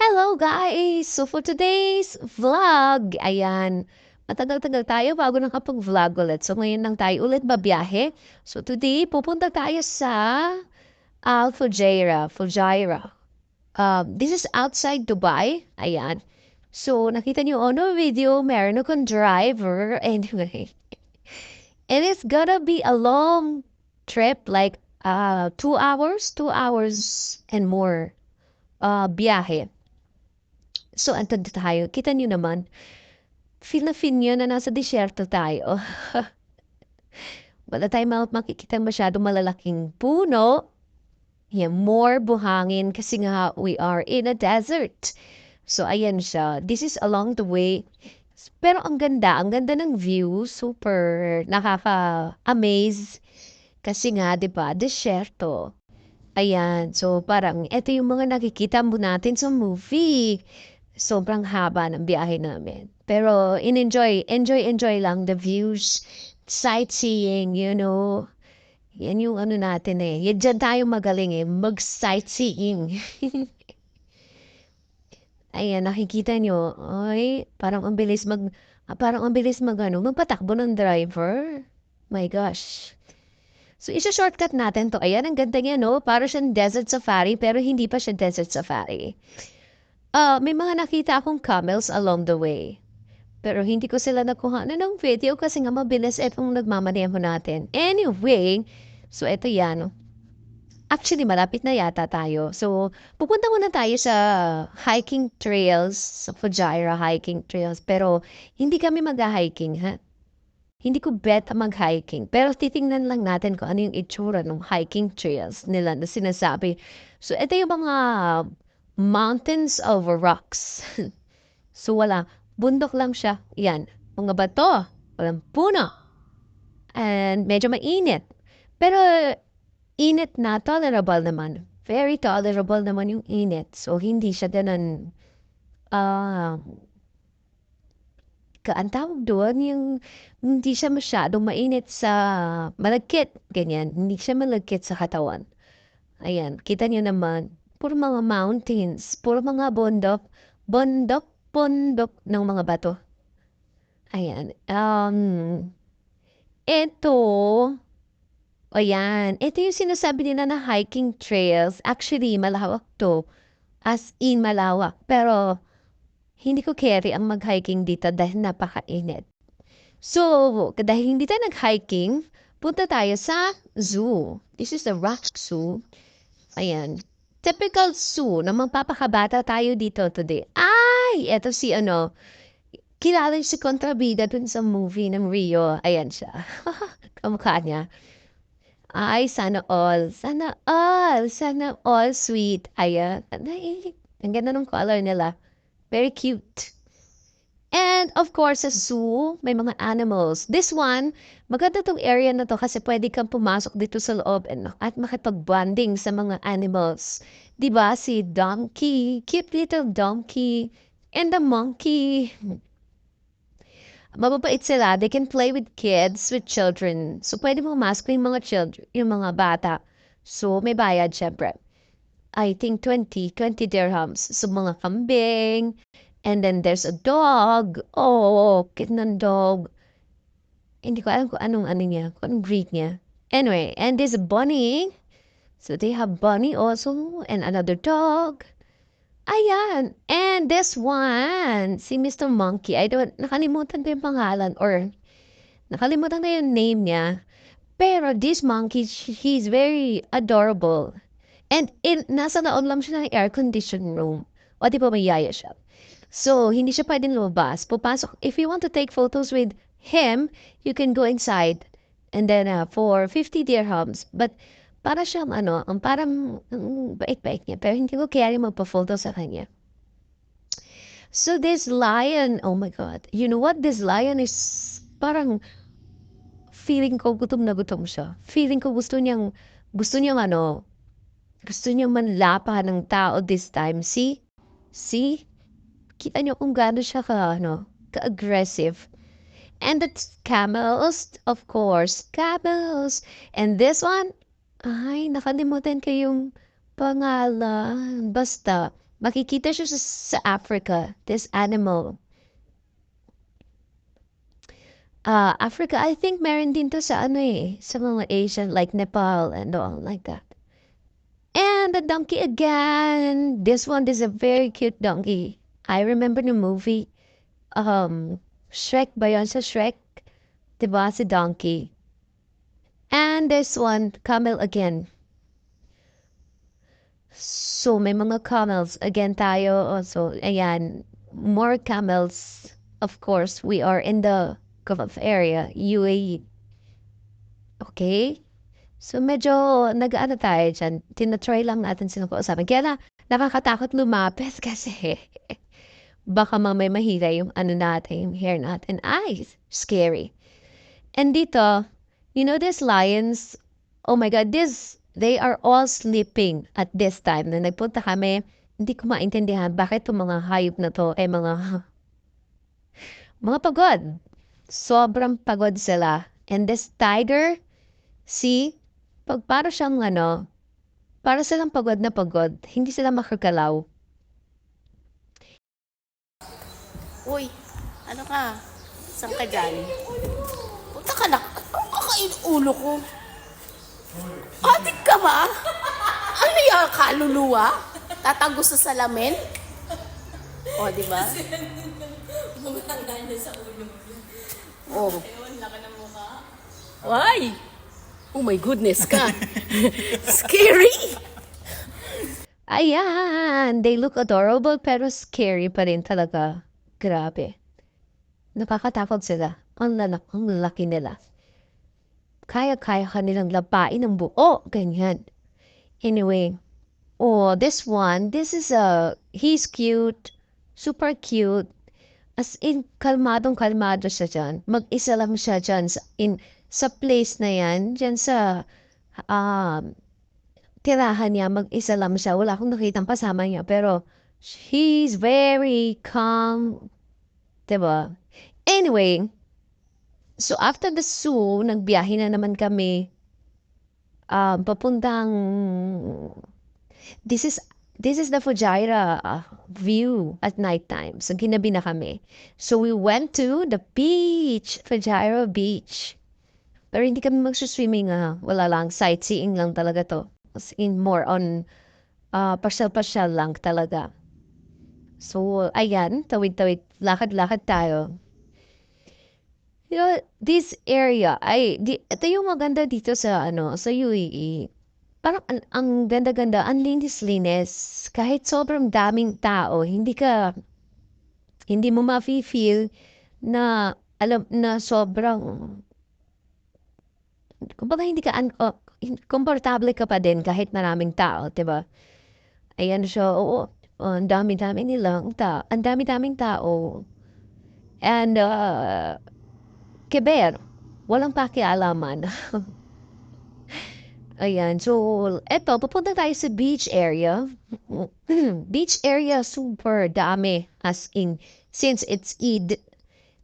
Hello guys! So for today's vlog, ayan, matagal-tagal tayo bago nakapag-vlog ulit. So ngayon lang tayo ulit babiyahe. So today, pupunta tayo sa Fujairah. This is outside Dubai. Ayan. So nakita niyo on a video, meron akong driver. Anyway, and it's gonna be a long trip, like 2 hours and more biyahe. So, andun tayo. Kita niyo naman, feel na feel niyo na nasa disyerto tayo. Wala tayong makikita masyadong malalaking puno. Yeah, more buhangin kasi nga we are in a desert. So, ayan siya. This is along the way. Pero ang ganda ng view. Super nakaka-amaze. Kasi nga, di ba, disyerto. Ayan, so parang eto yung mga nakikita mo natin sa movie. Sobrang haba ng biyahe namin. Pero enjoy lang the views, sightseeing, you know. Yan yung ano natin eh. Yan dyan tayo magaling eh, mag-sightseeing. Ayan, nakikita nyo, ay, parang ang bilis magpatakbo ng driver. My gosh. So, isa-shortcut natin 'to. Ayan, ang ganda niya 'no, para siyang desert safari pero hindi pa siya desert safari. May mga nakita akong camels along the way. Pero hindi ko sila nakuhanan ng video kasi nga mabilis itong nagmamaneho natin. Anyway, so eto 'yan. Actually, malapit na yata tayo. So, pupunta muna tayo sa hiking trails, sa Fujairah hiking trails. Pero hindi kami magha-hiking, ha? Hindi ko bet mag-hiking, pero titingnan lang natin kung ano yung itsura ng hiking trails nila na sinasabi. So, ito yung mga mountains over rocks. So, bundok lang siya. Yan, mga bato, walang puno, and medyo mainit. Pero, init na tolerable naman. Very tolerable naman yung init. So, hindi siya ganun, ah, ang tawag doon, yung hindi siya masyadong mainit sa malagkit, ganyan. Hindi siya malagkit sa katawan. Ayan, kita niyo naman, puro mga mountains, puro mga bundok ng mga bato. Ayan. Ito, ito yung sinasabi nila na hiking trails. Actually, malawak to. As in, malawak. Pero, hindi ko carry ang mag-hiking dito dahil napakainit. So, dahil hindi tayo nag-hiking, punta tayo sa zoo. This is the Rock Zoo. Ayan. Typical zoo na magpapakabata tayo dito today. Ay! Eto si kilala si Kontrabida dun sa movie ng Rio. Ayan siya. Kamukha niya. Ay, sana all. Sana all. Sana all sweet. Ayan. Ay, ang ganda ng color nila. Very cute. And of course, sa zoo, may mga animals. This one, maganda tong area na to kasi pwede kang pumasok dito sa loob at makipag-bonding sa mga animals. 'Di ba? Si donkey, cute little donkey, and the monkey. Mababait sila. They can play with kids, with children. So, pwede mo mask yung mga children, yung mga bata. So, may bayad, syempre. I think 20 dirhams. So, mga kambing. And then, there's a dog. Oh, cute ng dog. Hindi ko alam kung anong niya, kung anong breed niya. Anyway, and there's a bunny. So, they have bunny also. And another dog. Ayan. And this one, si Mr. Monkey. Nakalimutan ko yung pangalan or nakalimutan ko yung name niya. Pero this monkey, he's very adorable. And nasa loob lang siya ng air-conditioned room. O di ba may yaya siya. So, hindi siya pwedeng lumabas. If you want to take photos with him, you can go inside. And then, for 50 dirhams. But, para siyang parang bait-bait niya. Pero hindi ko kaya magpa-photo sa kanya. So, this lion, oh my God. You know what? This lion is parang feeling ko gutom na gutom siya. Feeling ko gusto niyang manlapahan ng tao this time. See? Kita niyo kung gaano siya ka-aggressive. And the camels, of course, camels. And this one, ay, nakalimutan ko yung pangalan. Basta, Makikita siya sa Africa, this animal. Africa, I think meron din to sa ano eh, sa mga Asian, like Nepal and all like that. And the donkey again. This is a very cute donkey. I remember the movie, Shrek ba yun sa Shrek? Diba si donkey? And this one, camel again. So, may mga camels again tayo. Also, ayan, more camels. Of course, we are in the Gulf area, UAE. Okay? So, medyo nag-ano tayo dyan. Tinatry lang natin silang kausapin. Kaya na, nakakatakot lumapit kasi baka mamay mahira yung ano natin, yung hair natin. Ay, scary. And dito, you know these lions, oh my God, they are all sleeping at this time. Na nagpunta kami, hindi ko maintindihan bakit itong mga hayop na to ay mga pagod. Sobrang pagod sila. And this tiger, see, para siyang ano, para silang pagod na pagod. Hindi sila makagalaw. Uy, ano ka? Saan ka dyan? Punta ka na. Ano kakain ulo ko? Adik ka ba? Ano yung kaluluwa? Tatago sa salamin? O, di ba? Oh. Why? Oh my goodness ka. Scary! Ayan, they look adorable pero scary pa rin talaga. Grabe. Nakakatakot sila. Ang laki nila. Kaya-kaya kanilang lapain ng buo. Ganyan. Anyway. Oh, this is he's cute. Super cute. As in, kalmadong-kalmado siya dyan. Mag-isa lang siya dyan sa place na yan. Dyan sa tirahan niya. Mag-isa lang siya. Wala akong nakitang kasama niya. Pero, he's very calm. Diba? Anyway, so after the zoo, nagbiyahe na naman kami papuntang this is the Fujairah view at nighttime. So ginabi na kami. So we went to the beach, Fujairah Beach. Pero hindi kami magsuswimming wala lang, sightseeing lang talaga to. As in more on pasyal-pasyal lang talaga. So ayan, tawid-tawid, lakad-lakad tayo. You know, this area, ito yung maganda dito sa, sa UAE. Parang ang ganda-ganda, ang linis-linis. Kahit sobrang daming tao, hindi mo ma-feel na, alam, na sobrang, kumbaga hindi ka, komportable ka pa din kahit maraming tao, diba? Ayan siya, oo, ang dami-dami nilang tao, ang dami-daming tao. And, Keber, walang pakialaman. Ayan, so, eto, pupunta tayo sa beach area. Beach area, super dami. As in, since it's Eid,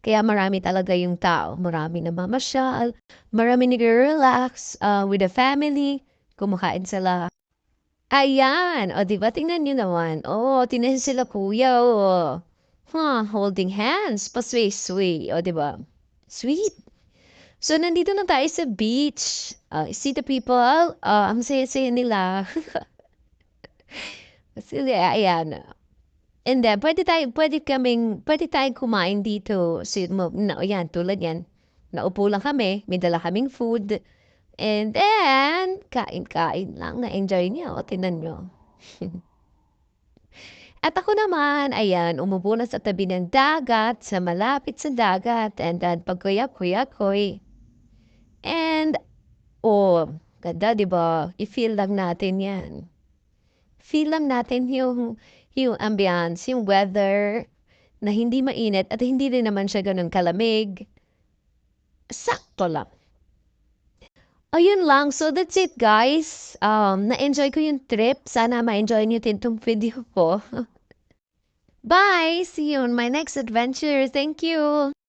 kaya marami talaga yung tao. Marami na mamasyal, marami nag-relax with the family, kumakain sila. Ayan, o diba, tingnan nyo naman. Tingnan sila kuya, holding hands, pasway-sway, o diba? Sweet. So, nandito na tayo sa beach. See the people? Ang saya-saya nila. Kasi, ayan. And then, pwede tayong kumain dito. So, yan, tulad yan. Naupo lang kami. May dala kaming food. And then, kain-kain lang. Na-enjoy niyo. Tinan nyo. At ako naman, ayan, umupo na sa tabi ng dagat, sa malapit sa dagat, and then pagkuyak-kuyak-koy. And, ganda, di ba? I-feel lang natin yan. Feel lang natin yung ambience, yung weather, na hindi mainit at hindi rin naman siya ganun kalamig. Sakto lang. Ayun lang. So, that's it, guys. Na-enjoy ko yung trip. Sana ma-enjoy niyo din itong video ko. Bye! See you on my next adventure. Thank you!